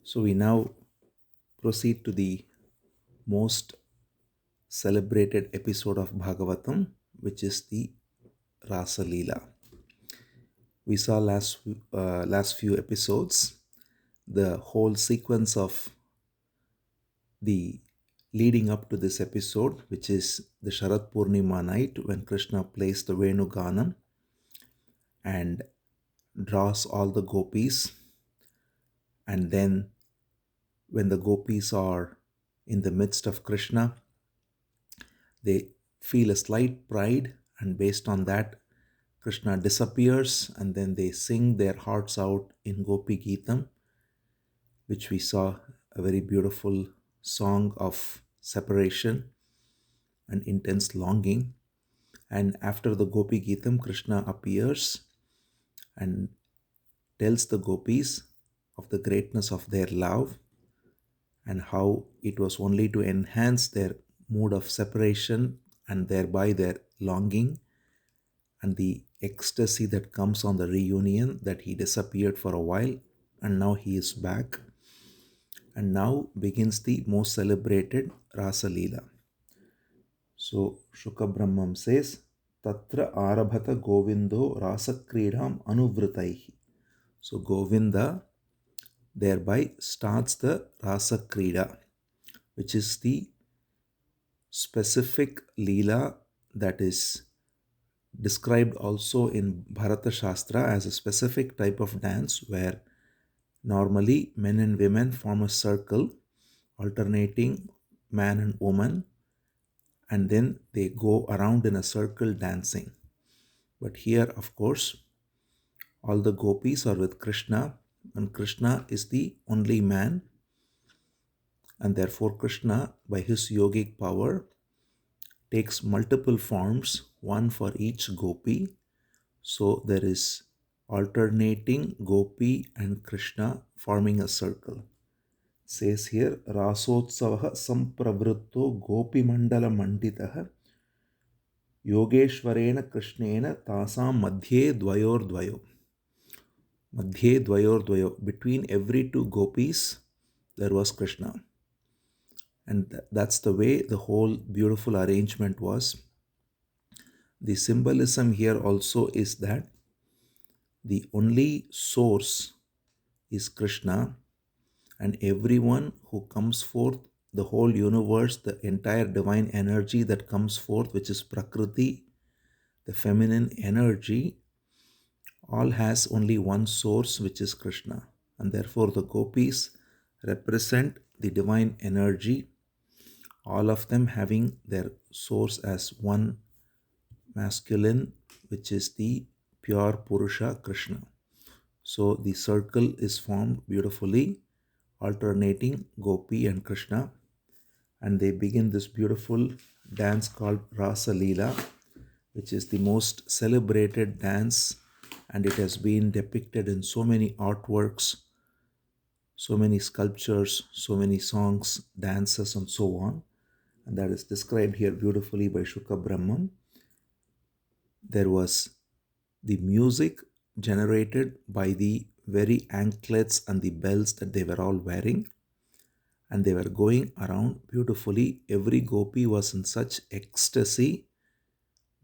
So we now proceed to the most celebrated episode of Bhagavatam, which is the Rasa Lila. We saw last few episodes the whole sequence of the leading up to this episode, which is the Sharat Purnima night when Krishna plays the Venu Ganam and draws all the gopis, and then when the gopis are in the midst of Krishna, they feel a slight pride, and based on that, Krishna disappears, and then they sing their hearts out in Gopi Geetam, which we saw a very beautiful song of separation and intense longing. And after the Gopi Geetam, Krishna appears and tells the gopis of the greatness of their love and how it was only to enhance their mood of separation and thereby their longing and the ecstasy that comes on the reunion, that he disappeared for a while and now he is back. And now begins the most celebrated Rasa Lila. So Shuka Brahmam says, Tatra Arabhata Govindo Rasa Kridam Anuvritaihi. So Govinda thereby starts the Rasa Krida, which is the specific Leela that is described also in Bharata Shastra as a specific type of dance where normally men and women form a circle, alternating man and woman, and then they go around in a circle dancing. But here, of course, all the gopis are with Krishna, and Krishna is the only man, and therefore Krishna, by his yogic power, takes multiple forms, one for each gopi. So there is alternating gopi and Krishna forming a circle. It says here, Rasotsavaha sampravritto gopi mandala manditaha Yogeshwarena Krishnena tasam madhye dvayor dvayo. Madhye dvayor dvayo. Between every two gopis, there was Krishna. And that's the way the whole beautiful arrangement was. The symbolism here also is that the only source is Krishna, and everyone who comes forth, the whole universe, the entire divine energy that comes forth, which is Prakriti, the feminine energy, all has only one source, which is Krishna. And therefore the gopis represent the divine energy, all of them having their source as one masculine, which is the pure Purusha Krishna. So the circle is formed beautifully, alternating Gopi and Krishna, and they begin this beautiful dance called Rasa Lila, which is the most celebrated dance, and it has been depicted in so many artworks, so many sculptures, so many songs, dances, and so on. And that is described here beautifully by Shuka Brahman. There was the music generated by the very anklets and the bells that they were all wearing, and they were going around beautifully. Every gopi was in such ecstasy,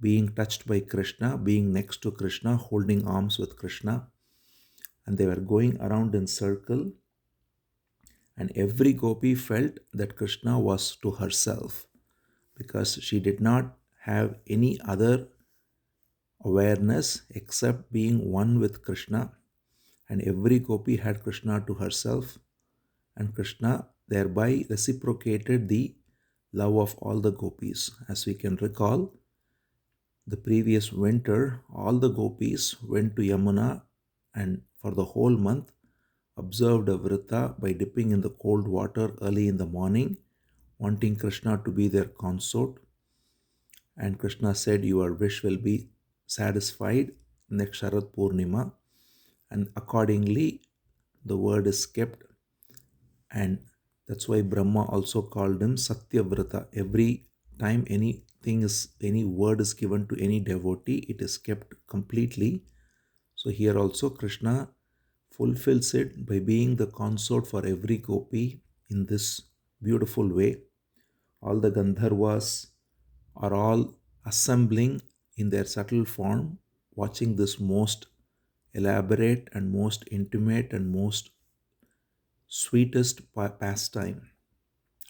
being touched by Krishna, being next to Krishna, holding arms with Krishna, and they were going around in circle, and every gopi felt that Krishna was to herself because she did not have any other awareness except being one with Krishna, and every gopi had Krishna to herself, and Krishna thereby reciprocated the love of all the gopis. As we can recall, the previous winter, all the gopis went to Yamuna and for the whole month observed a vrita by dipping in the cold water early in the morning, wanting Krishna to be their consort. And Krishna said, your wish will be satisfied next Sharat Purnima. And accordingly, the word is kept. And that's why Brahma also called him Satyavrata. Every time any word is given to any devotee, it is kept completely. So here also Krishna fulfills it by being the consort for every gopi in this beautiful way. All the Gandharvas are all assembling in their subtle form, watching this most elaborate and most intimate and most sweetest pastime.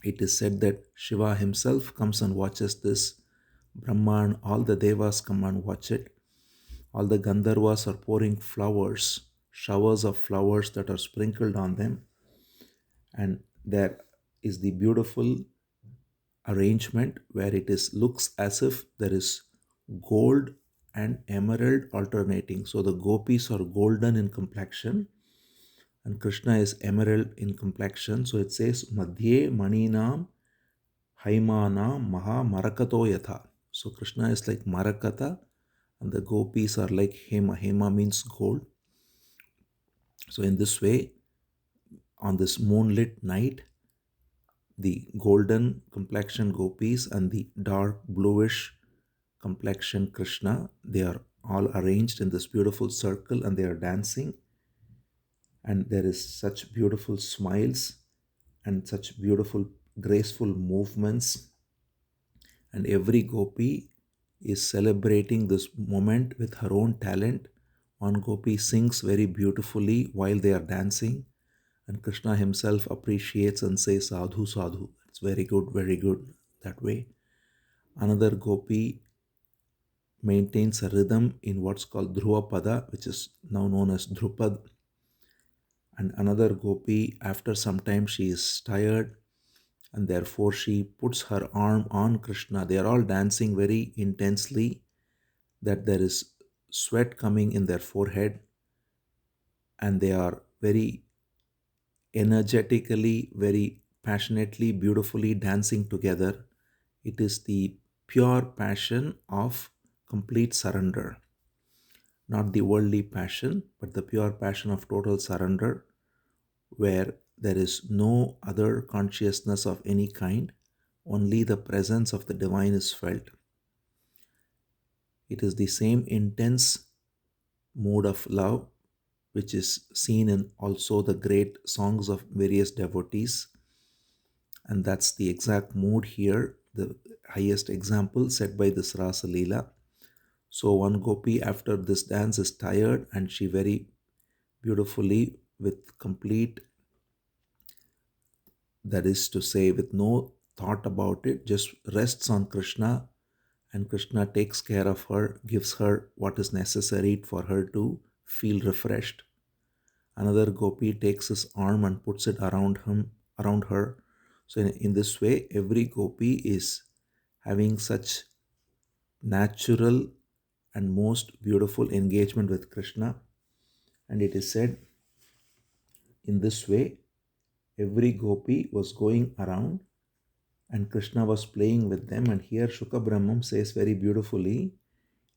It is said that Shiva himself comes and watches this. Brahman, all the Devas come and watch it. All the Gandharvas are pouring flowers, showers of flowers that are sprinkled on them. And there is the beautiful arrangement where it is looks as if there is gold and emerald alternating. So the gopis are golden in complexion and Krishna is emerald in complexion. So it says Madhye Maninam Haimana Maha Marakato Yatha. So Krishna is like Marakata and the gopis are like Hema. Hema means gold. So in this way, on this moonlit night, the golden complexion gopis and the dark bluish complexion Krishna, they are all arranged in this beautiful circle and they are dancing. And there is such beautiful smiles and such beautiful graceful movements. And every gopi is celebrating this moment with her own talent. One gopi sings very beautifully while they are dancing, and Krishna himself appreciates and says sadhu sadhu. It's very good that way. Another gopi maintains a rhythm in what's called Dhruvapada, which is now known as Dhrupad. And another gopi, after some time, she is tired and therefore she puts her arm on Krishna. They are all dancing very intensely, that there is sweat coming in their forehead, and they are very energetically, very passionately, beautifully dancing together. It is the pure passion of complete surrender. Not the worldly passion, but the pure passion of total surrender, where there is no other consciousness of any kind, only the presence of the divine is felt. It is the same intense mood of love which is seen in also the great songs of various devotees. And that's the exact mood here, the highest example set by this Rasa Lila. So one gopi after this dance is tired and she very beautifully with complete, that is to say with no thought about it, just rests on Krishna, and Krishna takes care of her, gives her what is necessary for her to feel refreshed. Another gopi takes his arm and puts it around her. So in this way, every gopi is having such natural and most beautiful engagement with Krishna. And it is said in this way, every gopi was going around and Krishna was playing with them. And here Shuka Brahmam says very beautifully,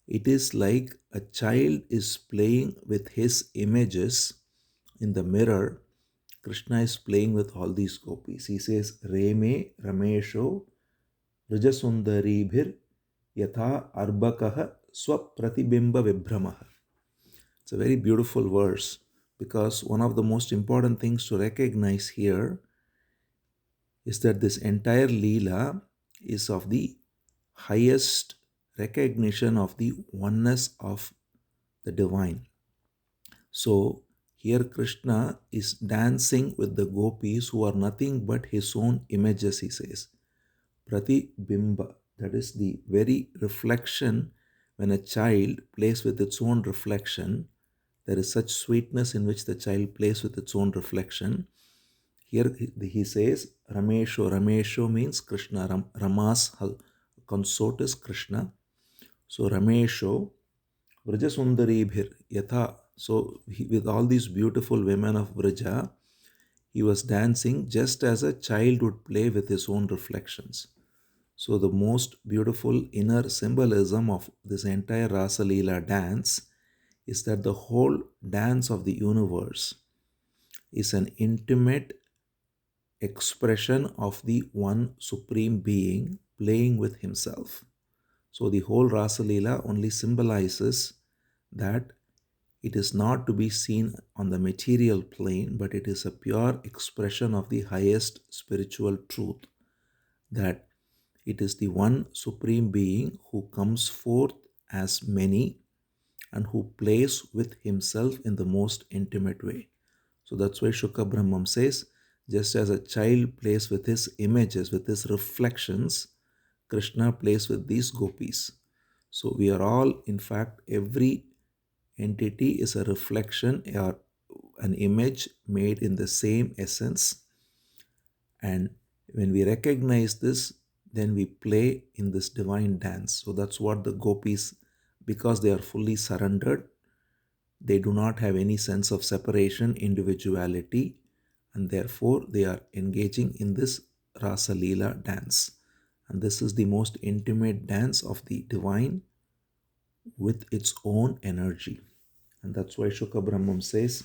it is like a child is playing with his images in the mirror. Krishna is playing with all these gopis. He says, Reme Ramesho Bhir Yatha Arbakaha Swapratibimba Vibhramaha. It's a very beautiful verse because one of the most important things to recognize here is that this entire Leela is of the highest recognition of the oneness of the divine. So here Krishna is dancing with the gopis who are nothing but his own images, he says. Pratibimba, that is the very reflection. When a child plays with its own reflection, there is such sweetness in which the child plays with its own reflection. Here he says, Ramesho. Ramesho means Krishna. Rama's consort is Krishna. So Ramesho, Vrajasundaribhir Yatha. So with all these beautiful women of Vraja, he was dancing just as a child would play with his own reflections. So the most beautiful inner symbolism of this entire Rasa Leela dance is that the whole dance of the universe is an intimate expression of the one supreme being playing with himself. So the whole Rasa Leela only symbolizes that It is not to be seen on the material plane, but it is a pure expression of the highest spiritual truth, that it is the one supreme being who comes forth as many and who plays with himself in the most intimate way. So that's why Shukha Brahmam says, just as a child plays with his images, with his reflections, Krishna plays with these gopis. So we are all, in fact, every entity is a reflection or an image made in the same essence. And when we recognize this, then we play in this divine dance. So that's what the gopis, because they are fully surrendered, they do not have any sense of separation, individuality, and therefore they are engaging in this Rasa Lila dance. And this is the most intimate dance of the divine with its own energy. And that's why Shukha Brahmam says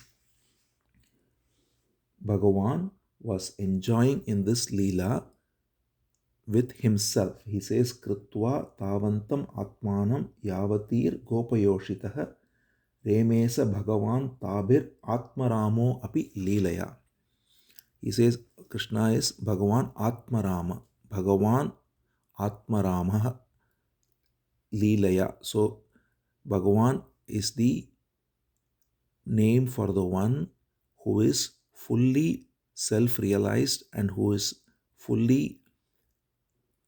Bhagavan was enjoying in this Leela with himself. He says, Krutva Tavantam Atmanam Yavatir Gopayoshitah Remesa Bhagavan Tabir Atmaramo Api Leelaya. He says Krishna is Bhagavan Atmarama. Bhagavan Atmarama Leelaya. So Bhagavan is the name for the one who is fully self-realized and who is fully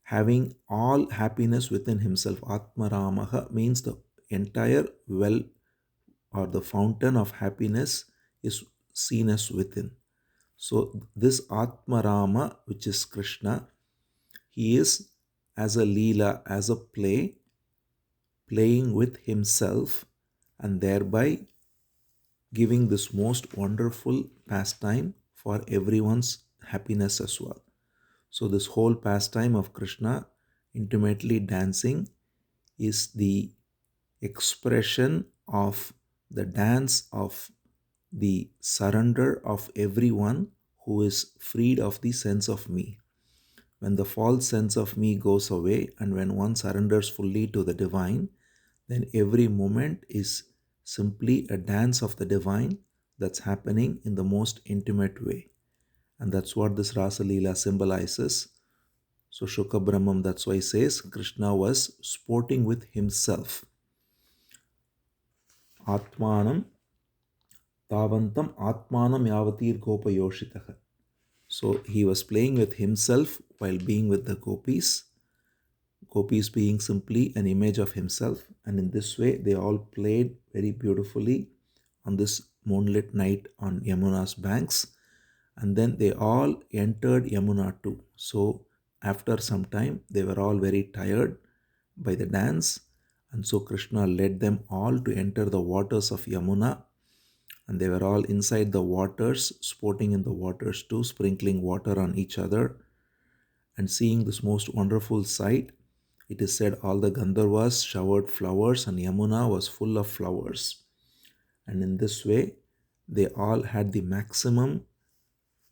having all happiness within himself. Atmaramaha means the entire well or the fountain of happiness is seen as within. So this Atmarama, which is Krishna, he is as a Leela, as a play, playing with himself and thereby giving this most wonderful pastime for everyone's happiness as well. So this whole pastime of Krishna intimately dancing is the expression of the dance of the surrender of everyone who is freed of the sense of me. When the false sense of me goes away and when one surrenders fully to the divine, then every moment is simply a dance of the divine that's happening in the most intimate way. And that's what this Rasa Leela symbolizes. So Shukha Brahmam, that's why he says Krishna was sporting with himself. Atmanam Tavantam Atmanam Yavatir Gopayoshitah. So he was playing with himself while being with the gopis. Gopis being simply an image of himself. And in this way, they all played very beautifully on this moonlit night on Yamuna's banks. And then they all entered Yamuna too. So after some time, they were all very tired by the dance. And so Krishna led them all to enter the waters of Yamuna. And they were all inside the waters, sporting in the waters too, sprinkling water on each other. And seeing this most wonderful sight, it is said all the Gandharvas showered flowers and Yamuna was full of flowers. And in this way, they all had the maximum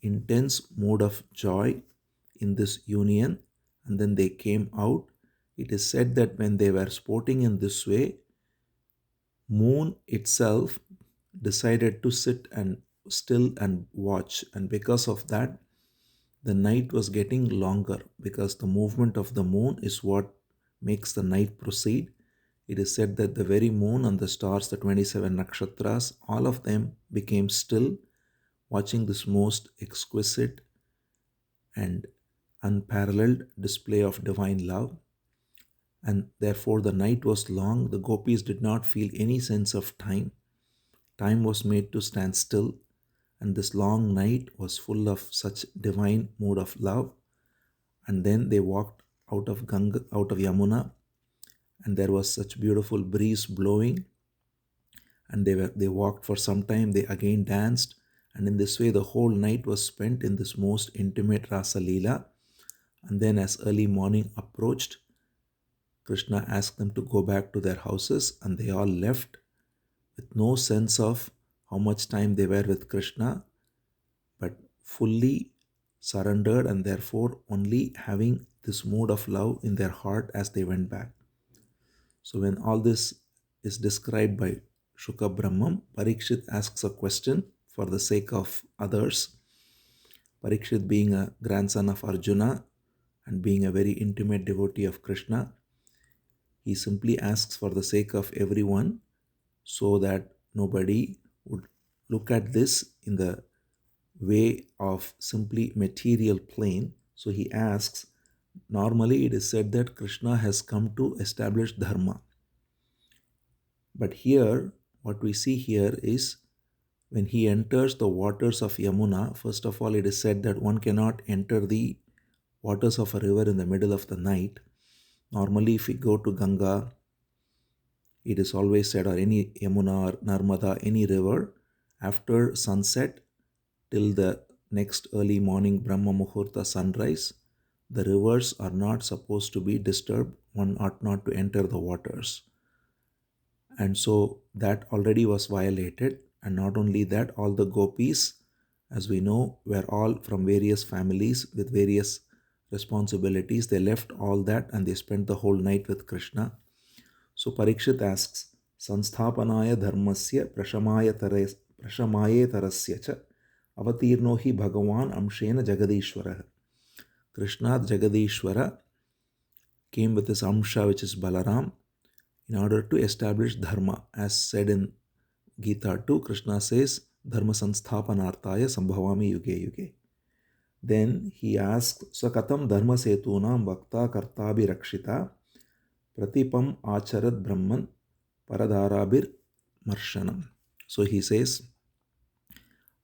intense mood of joy in this union. And then they came out. It is said that when they were sporting in this way, moon itself decided to sit and still and watch. And because of that, the night was getting longer because the movement of the moon is what makes the night proceed. It is said that the very moon and the stars, the 27 nakshatras, all of them became still, watching this most exquisite and unparalleled display of divine love. And therefore, the night was long. The gopis did not feel any sense of time. Time was made to stand still, and this long night was full of such divine mood of love. And then they walked out of Yamuna, and there was such beautiful breeze blowing, and they walked for some time. They again danced, and in this way the whole night was spent in this most intimate Rasa Leela. And then as early morning approached, Krishna asked them to go back to their houses, and they all left with no sense of how much time they were with Krishna, but fully surrendered and therefore only having this mood of love in their heart as they went back. So when all this is described by Shuka Brahmam, Parikshit asks a question for the sake of others. Parikshit, being a grandson of Arjuna and being a very intimate devotee of Krishna, he simply asks for the sake of everyone so that nobody would look at this in the way of simply material plane. So he asks, normally it is said that Krishna has come to establish dharma. But here, what we see here is when he enters the waters of Yamuna, first of all, it is said that one cannot enter the waters of a river in the middle of the night. Normally, if we go to Ganga, it is always said, or any Yamuna or Narmada, any river, after sunset till the next early morning Brahma Muhurta sunrise, the rivers are not supposed to be disturbed. One ought not to enter the waters. And so that already was violated. And not only that, all the gopis, as we know, were all from various families with various responsibilities. They left all that and they spent the whole night with Krishna. So Parikshit asks, Sansthapanaya dharmasya prashamaye tarasya cha avatirno hi bhagavan amshena jagadishwara. Krishna Jagadishwara came with his amsha, which is Balaram, in order to establish dharma. As said in Gita 2, Krishna says, Dharma sansthapanartaya sambhavami yuge yuge. Then he asks, Sakatam dharma setunam vakta kartabhi rakshita pratipam acharat brahman paradharabhir marshanam. So he says,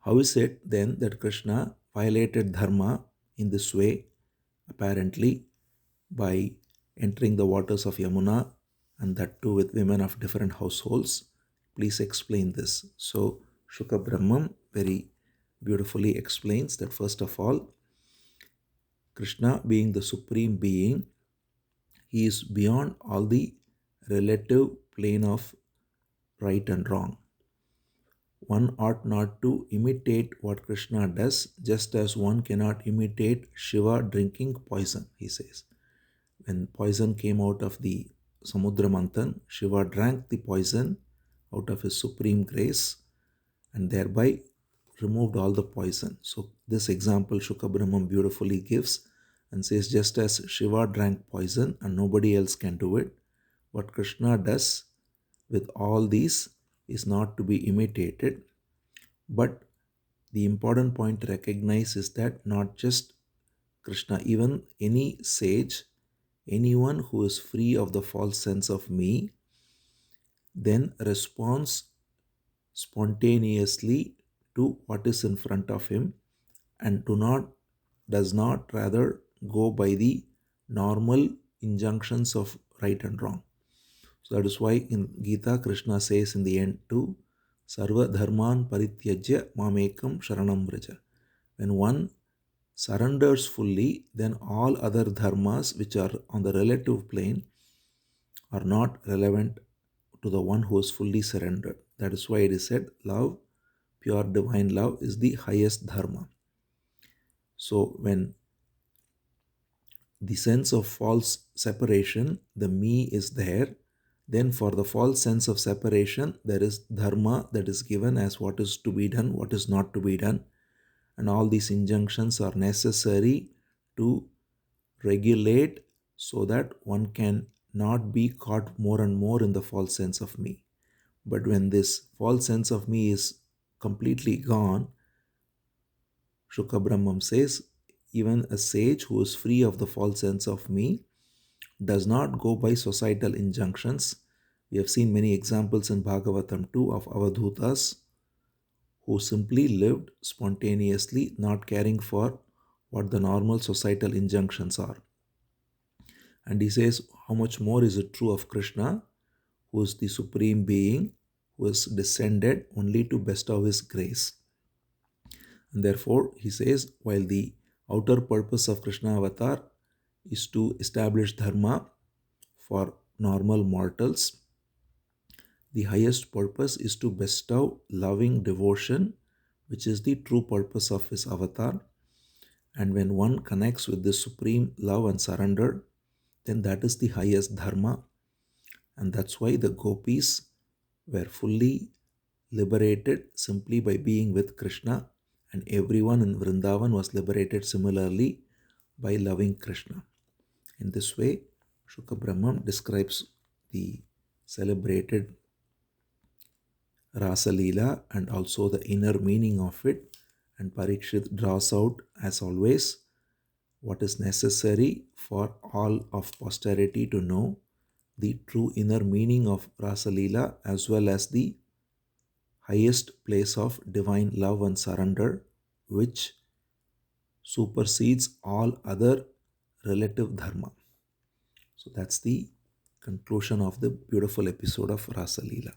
how is it then that Krishna violated dharma in this way, apparently by entering the waters of Yamuna, and that too with women of different households? Please explain this. So Shuka Brahmam very beautifully explains that first of all, Krishna being the supreme being, he is beyond all the relative plane of right and wrong. One ought not to imitate what Krishna does, just as one cannot imitate Shiva drinking poison, he says. When poison came out of the Samudra Manthan, Shiva drank the poison out of his supreme grace and thereby removed all the poison. So this example Shuka Brahmam beautifully gives and says, just as Shiva drank poison and nobody else can do it, what Krishna does with all these is not to be imitated. But the important point to recognize is that not just Krishna, even any sage, anyone who is free of the false sense of me, then responds spontaneously to what is in front of him and does not rather go by the normal injunctions of right and wrong. So that is why in Gita, Krishna says in the end too, Sarva dharman parityajya mamekam sharanam vraja. When one surrenders fully, then all other dharmas which are on the relative plane are not relevant to the one who is fully surrendered. That is why it is said, love, pure divine love, is the highest dharma. So when the sense of false separation, the me is there, then for the false sense of separation, there is dharma that is given as what is to be done, what is not to be done. And all these injunctions are necessary to regulate so that one can not be caught more and more in the false sense of me. But when this false sense of me is completely gone, Shuka Brahmam says, even a sage who is free of the false sense of me does not go by societal injunctions. We have seen many examples in Bhagavatam too of Avadhutas who simply lived spontaneously, not caring for what the normal societal injunctions are. And he says, how much more is it true of Krishna, who is the supreme being, who is descended only to bestow his grace. And therefore, he says, while the outer purpose of Krishna avatar is to establish dharma for normal mortals, the highest purpose is to bestow loving devotion, which is the true purpose of his avatar. And when one connects with this supreme love and surrender, then that is the highest dharma. And that's why the gopis were fully liberated simply by being with Krishna, and everyone in Vrindavan was liberated similarly by loving Krishna. In this way, Shuka Brahman describes the celebrated Rasa Lila and also the inner meaning of it, and Parikshit draws out, as always, what is necessary for all of posterity to know the true inner meaning of Rasa Lila as well as the highest place of divine love and surrender, which supersedes all other relative dharma. So that's the conclusion of the beautiful episode of Rasa Lila.